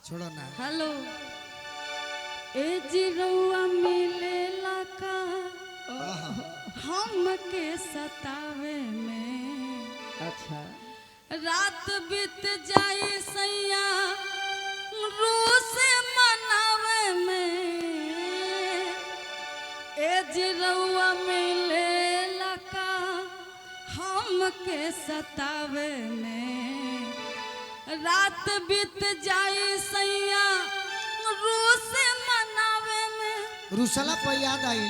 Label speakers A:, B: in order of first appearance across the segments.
A: छोड़ो ना।
B: हेलो ए जिरौआ मिलेला का हम के सतावे में।
C: अच्छा
B: रात बीत जाई सैया रूस मनावे में। ए जिरौआ मिलेला का हम के सतावे में। रात बीत जाई सैया रूस मनावे में।
A: रुसला पर याद आई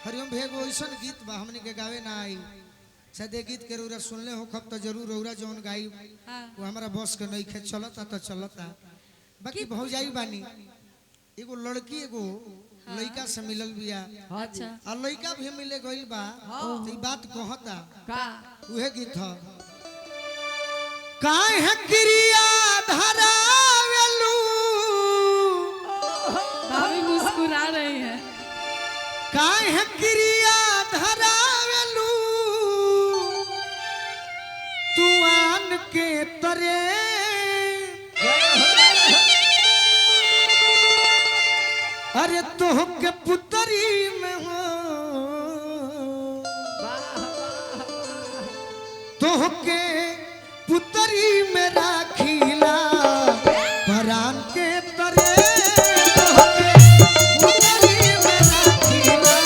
A: हरिओम भेगो ऐसन गीत बा हमने के गावे ना आई। सदे गीत के रौरा सुनले हो खब तो जरूर रौरा जौन गाई वो हमारा बस के नहीं खे चलता तो चलता। बाकी भौजाई बानी एगो लड़की एगो लड़का से मिलल बिया।
B: अच्छा
A: और लड़का भी मिले गइल बा तो ई बात कहता
C: का
A: उहे गीत ह काहे क्रिया धरावेलू।
B: भाभी मुस्कुरा रही है।
A: काहे क्रिया धरावेलू तू आन के तरे। अरे तोह के पुतरी में हो तोह के पुतरी में राखीला परान के तरे। तोह के पुतरी में राखीला।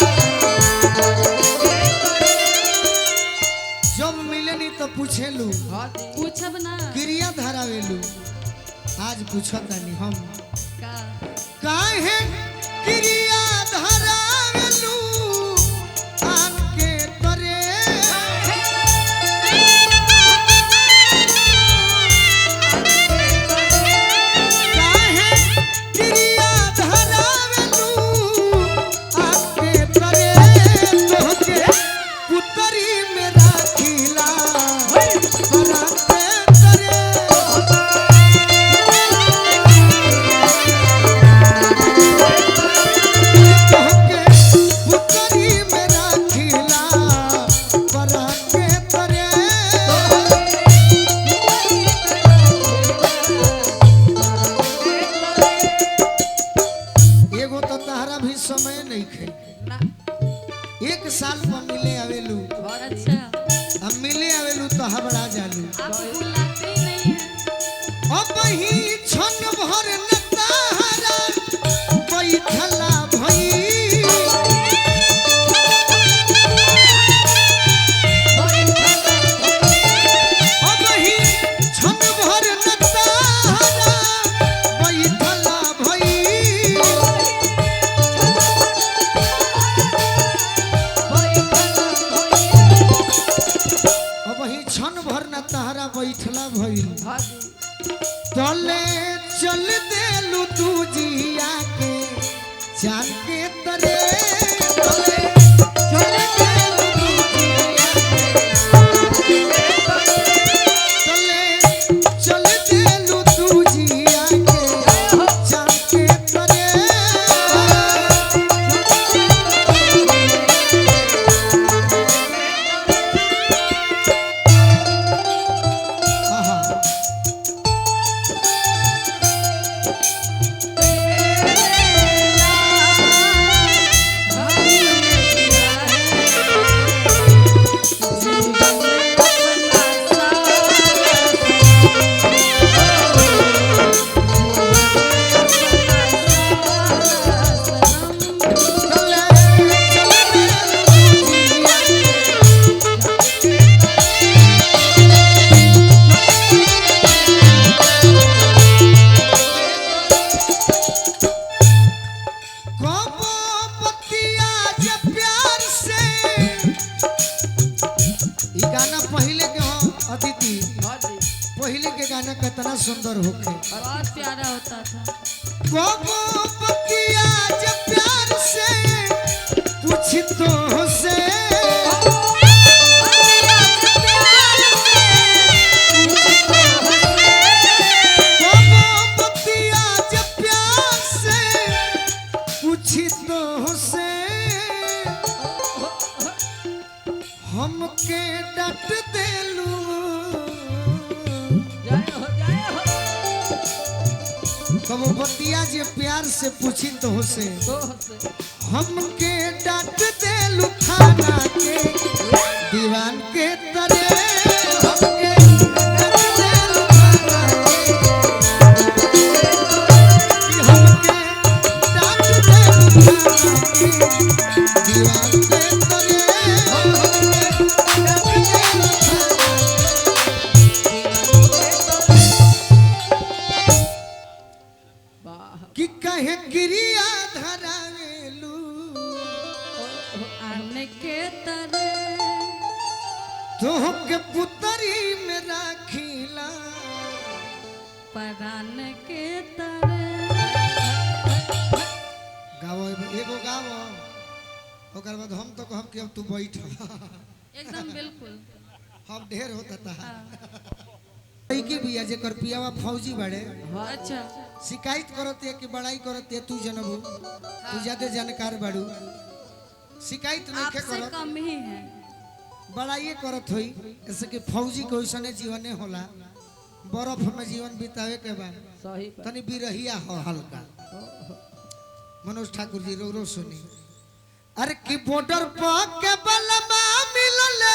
A: जब मिलनी तो पूछेलू
B: पूछब ना
A: क्रिया धरावेलू। आज पूछतानी हम
B: का
A: काहे क्रिया धरावेलू आन के तरे। काहे क्रिया धरावेलू आन के तरे। तोहके पुतरी में राखीला परान के तरे। तोहके पुतरी में राखीला परान के तरे। एगो तो तहरा भी समय नहीं खे। एक साल पर मिले आवेलू
B: अच्छा
A: अब मिले आवेलू तो हबड़ा जालू।
B: आप बुलाते ही नहीं है।
A: अब ही छन भर न तहरा बैठला भई। अब ही छन भर न तहरा बैठला भई। अब ही छन भर न तहरा बैठला भई। तले चल देलू तू जिया के जान के तरे। तले चल देलू तू जिया के। तले चल देलू तू जिया के जान के तरे। आहा तले चल देलू तू जिया कबो बतिया जे प्यार से। ई गाना पहले के हो अदिति पहले के गाना कितना सुंदर होखे।
B: बहुत प्यारा होता था।
A: कबो बतिया जे प्यार से पूछी तो से। कबो बतिया जे प्यार से पूछी तो से। हमके डट देलू
C: जय हो जय हो।
A: कबो बतिया जे प्यार से पूछी तो हो से हमके डांट दे लुखाना के दीवान के तरह हमके डांट दे लुखाना के हमके डांट दे लुखाना के दीवान के तरह हमके डांट दे लुखाना कि कहे गिरिया धरावेलू
B: आने के तरह
A: तोहके पुतरी में राखीला
B: परान के तरह
A: गाओ एगो गाओ ओकर बाद हम तो कहब कि अब तू बैठ
B: एकदम बिल्कुल
A: हम ढेर होता था की बिया जे कर पियावा फौजी बड़े
B: अच्छा
A: शिकायत करते कि बड़ाई करते तू जनबू तू ज्यादा जानकार बाड़ू शिकायत नहीं
B: आपसे
A: करत
B: कम ही है
A: बड़ाई करत होई ऐसे कि फौजी के ओइसने जीवने होला बर्फ में जीवन बितावे के बाद
C: सही
A: तनी बिरहिया हो हल्का मनोज ठाकुर जी रो सुनी अरे की बॉर्डर पर के बलमा मिलले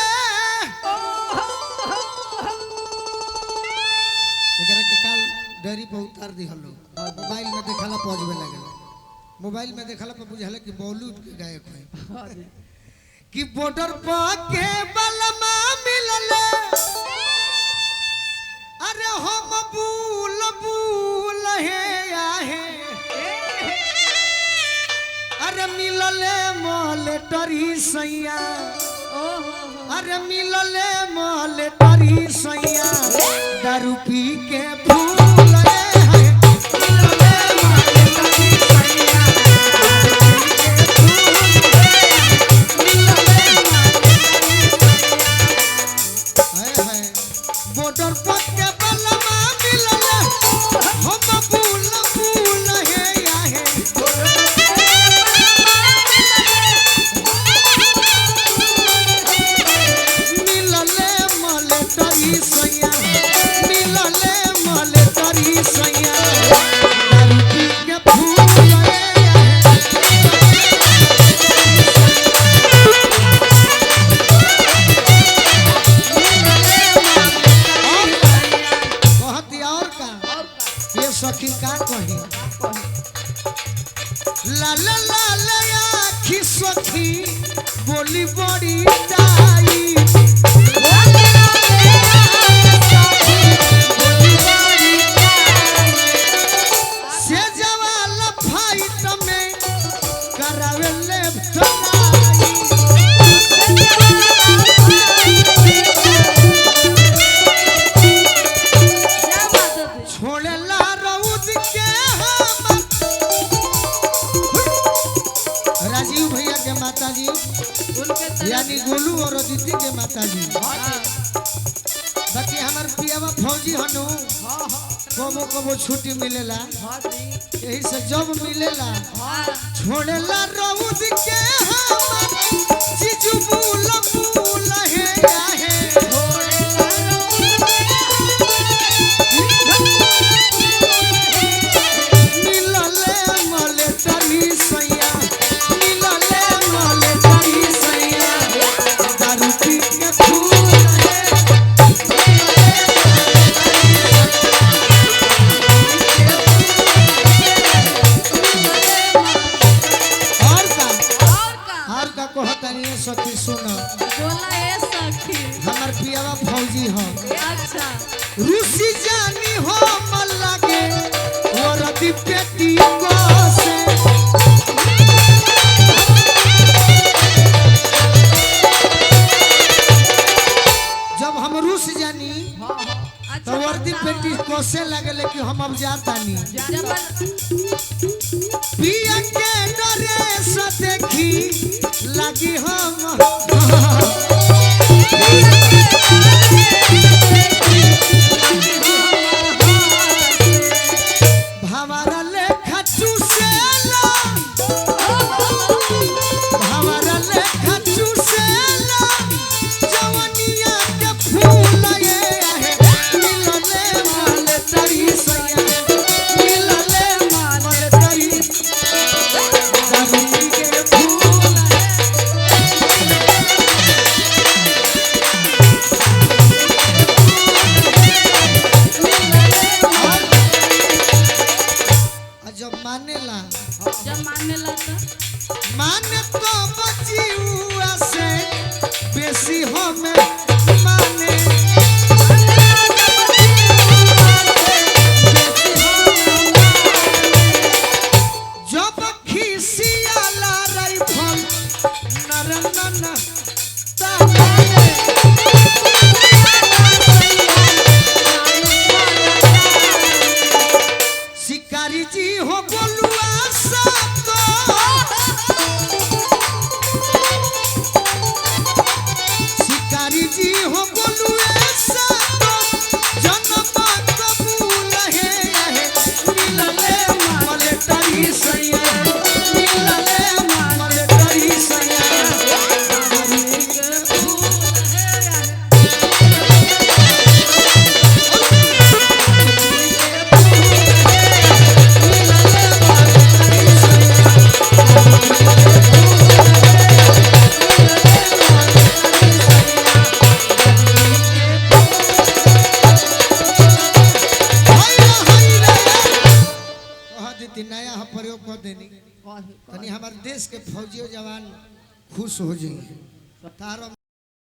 A: एकरा के काल डरी पे उतार दी हलो मोबाइल में देखला पहुंचबे लागल मोबाइल में देखला पे बुझाले कि बॉलीवुड के गायक है कि बॉर्डर पर के बलमा मिलले अरे हम बूल बूल है आहे अरे मिलले मोले टरी सैया अरे मिलले मोले टरी सैया दारू पी के फूल है मिलले मोले टरी सैया बॉर्डर पर के बलमा मिलले हम फूल फूल है आहे मिलले मले तरी सैया मिलले मले तरी सैया दारू पी के फूल है सखी का कही लाल लाल आखी सखी बोली बड़ी दाई से जवाल फाइट में करावे ले छोड़ेला राजीव भैया के माताजी यानी गोलू और अदिति के माताजी बाकी हमार पियावा फौजी हनु कबो कबो छुट्टी मिलेला यही से जब मिलेला छोड़ेला रउद के हमर जीजू बुल बुल है आहे मिलले मले तरी सैया मिलले मले तरी सैया दारू पी के फूल है और का कहतनी सखी सुन
B: बोला ए सखी
A: हमर पियावा फौजी हो
B: अच्छा
A: रूसी जानी हो मन लागे और अति पेटी को से जब हम रूस जानी तो वर्दी पेटी कोसे लगले कि हम अब जातानी पिया के डरे से देखी लगी हम भवरा लेखा चूसेला भवरा लेखा चूसेला जवनिया के फूल ये है मिलले माले तरी सैया मिलले
B: मानेला तो
A: माने तो बचियुआ से बेसी हमें माने जब खिसियाला राइफल नरनना ताने शिकारी जी हो बोलुआ सातो शिकारी जी हो बोलुआ सातो जन्म कबूल है मिलले मलटरी सैया मिलले मलटरी सैया नया प्रयोग कर देनी तनी हमारे देश के फौजी जवान खुश हो जाइए तारो